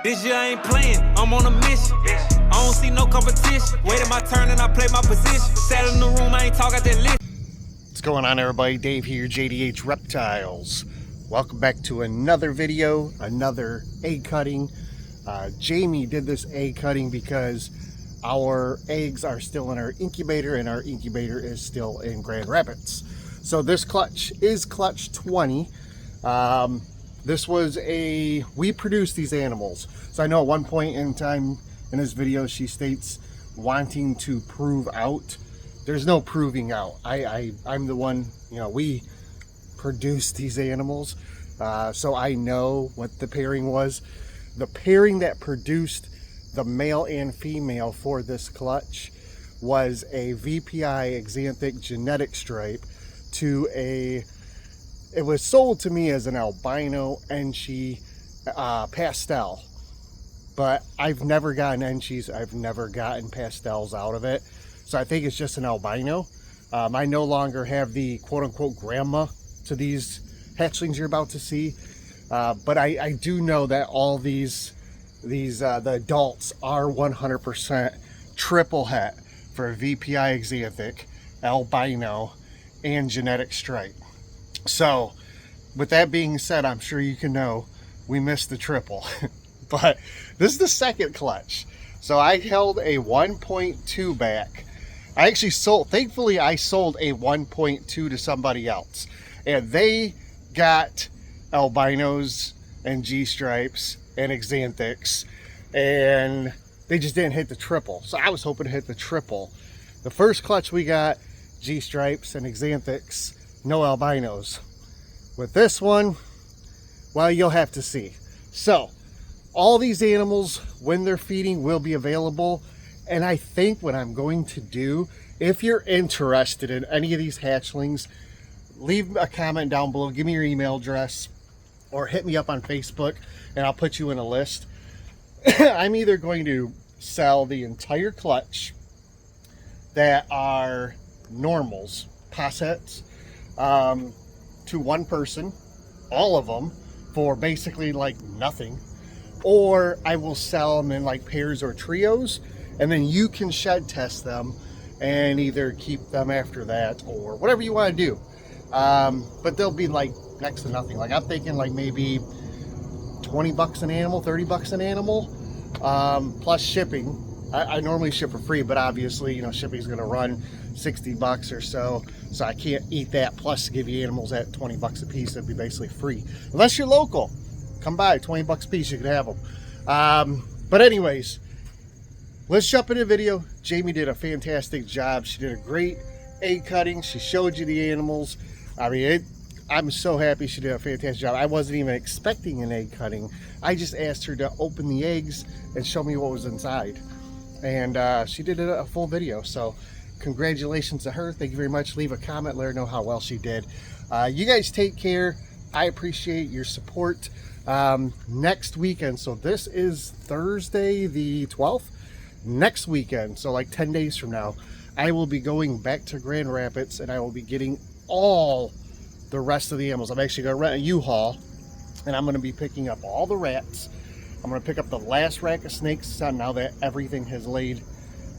This year I ain't playing, I'm on a mission. I don't see no competition. Waiting my turn and I play my position. Sat in the room, I ain't talk out that list. What's going on, everybody? Dave here, JDH Reptiles. Welcome back to another video, another egg cutting. Jamie did this egg cutting because our eggs are still in our incubator and our incubator is still in Grand Rapids. So this clutch is clutch 20. We produced these animals. So I know at one point in time in this video, she states wanting to prove out. There's no proving out. I'm the one, we produced these animals. So I know what the pairing was. The pairing that produced the male and female for this clutch was a VPI Xanthic genetic stripe to it was sold to me as an albino Enchi pastel, but I've never gotten Enchis. I've never gotten pastels out of it. So I think it's just an albino. I no longer have the quote-unquote grandma to these hatchlings you're about to see. But I do know that all the adults are 100% triple het for VPI Xanthic, albino, and genetic stripe. So with that being said, I'm sure you can know we missed the triple. But this is the second clutch. So I held a 1.2 back. I actually thankfully I sold a 1.2 to somebody else, and they got albinos and G-stripes and Xanthics, and they just didn't hit the triple. So I was hoping to hit the triple. The first clutch we got G-stripes and Xanthics, no albinos. With this one, well, you'll have to see. So all these animals, when they're feeding, will be available. And I think what I'm going to do, if you're interested in any of these hatchlings, leave a comment down below, give me your email address, or hit me up on Facebook and I'll put you in a list. I'm either going to sell the entire clutch that are normals, possets, to one person, all of them, for basically like nothing, or I will sell them in like pairs or trios, and then you can shed test them and either keep them after that or whatever you want to do. But they'll be like next to nothing. Like I'm thinking like maybe 20 bucks an animal, 30 bucks an animal, plus shipping. I normally ship for free, but obviously, shipping is going to run 60 bucks or so. So I can't eat that plus give you animals at 20 bucks a piece. It'd be basically free. Unless you're local, come by, 20 bucks a piece, you can have them. But anyways, let's jump into the video. Jamie did a fantastic job. She did a great egg cutting. She showed you the animals. I mean, I'm so happy she did a fantastic job. I wasn't even expecting an egg cutting. I just asked her to open the eggs and show me what was inside. And she did a full video. So congratulations to her. Thank you very much. Leave a comment. Let her know how well she did. You guys take care. I appreciate your support. Next weekend, so this is Thursday the 12th. Next weekend, so like 10 days from now, I will be going back to Grand Rapids and I will be getting all the rest of the animals. I'm actually going to rent a U-Haul and I'm going to be picking up all the rats. I'm going to pick up the last rack of snakes now that everything has laid.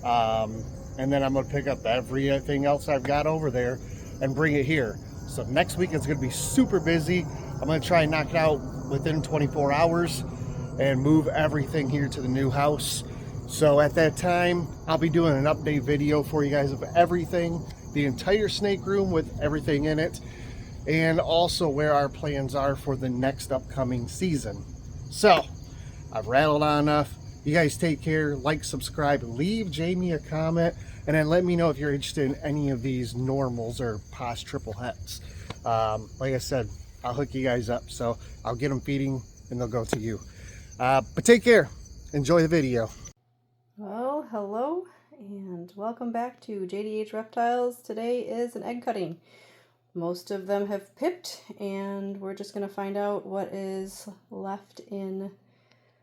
And then I'm going to pick up everything else I've got over there and bring it here. So next week it's going to be super busy. I'm going to try and knock it out within 24 hours and move everything here to the new house. So at that time, I'll be doing an update video for you guys of everything, the entire snake room with everything in it, and also where our plans are for the next upcoming season. So I've rattled on enough. You guys take care, like, subscribe, leave Jamie a comment, and then let me know if you're interested in any of these normals or pos triple hets. Like I said, I'll hook you guys up. So I'll get them feeding and they'll go to you. But take care. Enjoy the video. Well, hello and welcome back to JDH Reptiles. Today is an egg cutting. Most of them have pipped and we're just going to find out what is left in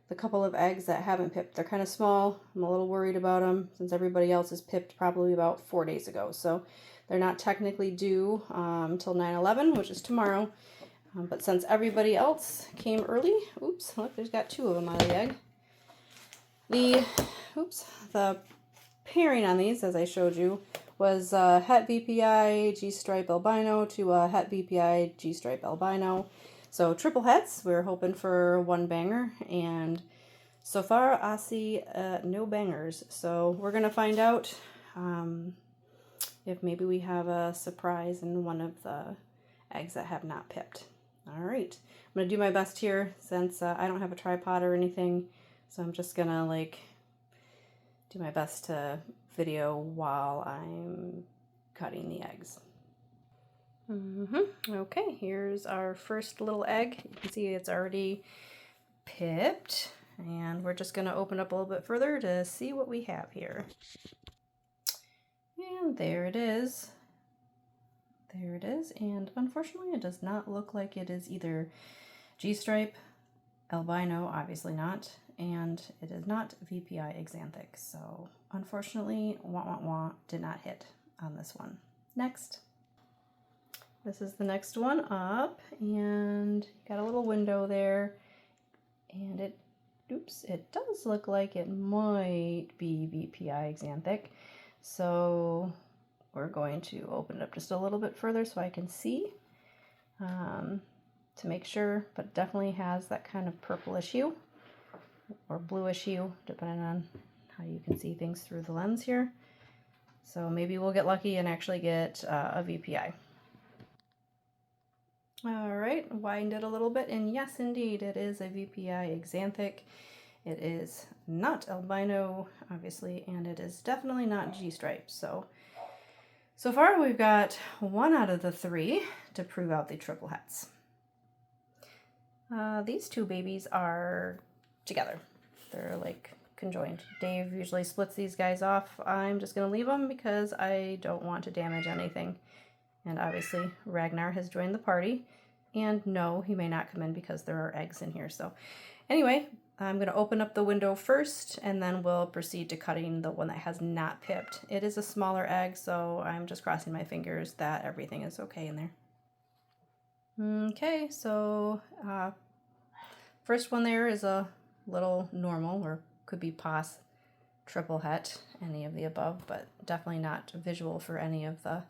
the couple of eggs that haven't pipped. They're kind of small. I'm a little worried about them since everybody else has pipped probably about 4 days ago. So they're not technically due until 9/11, which is tomorrow. But since everybody else came early, oops, look, there's got 2 of them out of the egg. The pairing on these, as I showed you, was Het VPI G-Stripe Albino to Het VPI G-Stripe Albino. So triple hets, we're hoping for one banger, and so far I see no bangers. So we're going to find out if maybe we have a surprise in one of the eggs that have not pipped. All right, I'm going to do my best here since I don't have a tripod or anything. So I'm just going to like do my best to video while I'm cutting the eggs. Okay, here's our first little egg. You can see it's already pipped, and we're just going to open up a little bit further to see what we have here. And there it is. There it is, and unfortunately it does not look like it is either G-Stripe, albino, obviously not, and it is not VPI exanthic, so unfortunately, did not hit on this one. Next. This is the next one up, and got a little window there, and it does look like it might be VPI exanthic, so we're going to open it up just a little bit further so I can see to make sure, but it definitely has that kind of purplish hue or bluish hue, depending on how you can see things through the lens here. So maybe we'll get lucky and actually get a VPI. All right, widened it a little bit, and yes, indeed, it is a VPI exanthic. It is not albino, obviously, and it is definitely not G-stripe. So far we've got 1 out of the 3 to prove out the triple hets. These two babies are together. They're like conjoined. Dave usually splits these guys off. I'm just going to leave them because I don't want to damage anything. And obviously Ragnar has joined the party. And no, he may not come in because there are eggs in here. So anyway, I'm going to open up the window first, and then we'll proceed to cutting the one that has not pipped. It is a smaller egg, so I'm just crossing my fingers that everything is okay in there. Okay, so first one there is a little normal, or could be pos, triple het, any of the above, but definitely not visual for any of the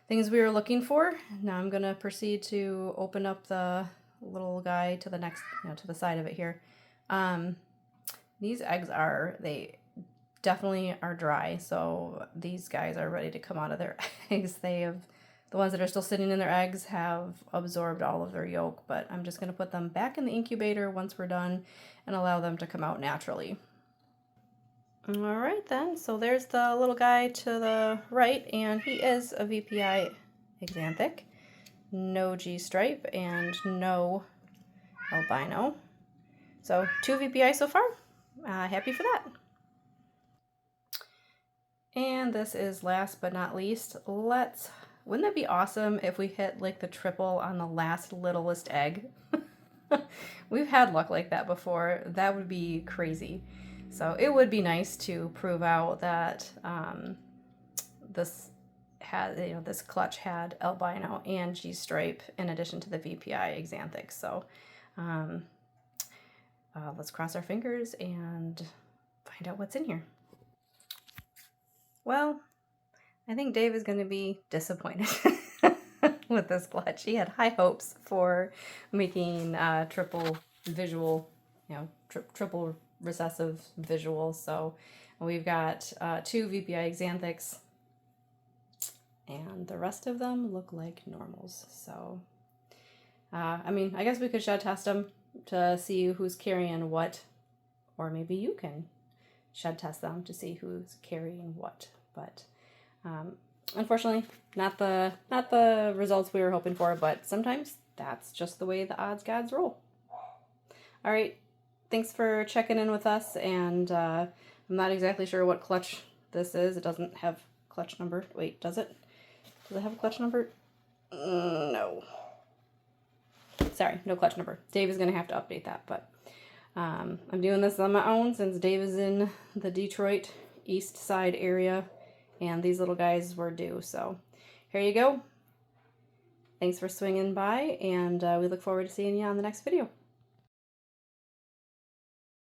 things we were looking for. Now I'm going to proceed to open up the little guy to the next, to the side of it here. These eggs they definitely are dry, so these guys are ready to come out of their eggs. The ones that are still sitting in their eggs have absorbed all of their yolk, but I'm just going to put them back in the incubator once we're done and allow them to come out naturally. All right then, so there's the little guy to the right, and he is a VPI exanthic. No G-stripe and no albino. So 2 VPI so far. Happy for that. And this is last but not least. Wouldn't that be awesome if we hit like the triple on the last littlest egg? We've had luck like that before. That would be crazy. So it would be nice to prove out that this clutch had albino and G-stripe in addition to the VPI exanthic. So let's cross our fingers and find out what's in here. Well, I think Dave is going to be disappointed with this clutch. He had high hopes for making triple visual, triple recessive visual. So we've got 2 VPI exanthics, and the rest of them look like normals. So, I guess we could shed test them to see who's carrying what, or maybe you can shed test them to see who's carrying what. But unfortunately, not the results we were hoping for, but sometimes that's just the way the odds gods roll. All right, thanks for checking in with us, and I'm not exactly sure what clutch this is. It doesn't have clutch number. Wait, does it? Does it have a clutch number? No. Sorry, no clutch number. Dave is going to have to update that, but I'm doing this on my own since Dave is in the Detroit East Side area, and these little guys were due. So here you go. Thanks for swinging by, and we look forward to seeing you on the next video.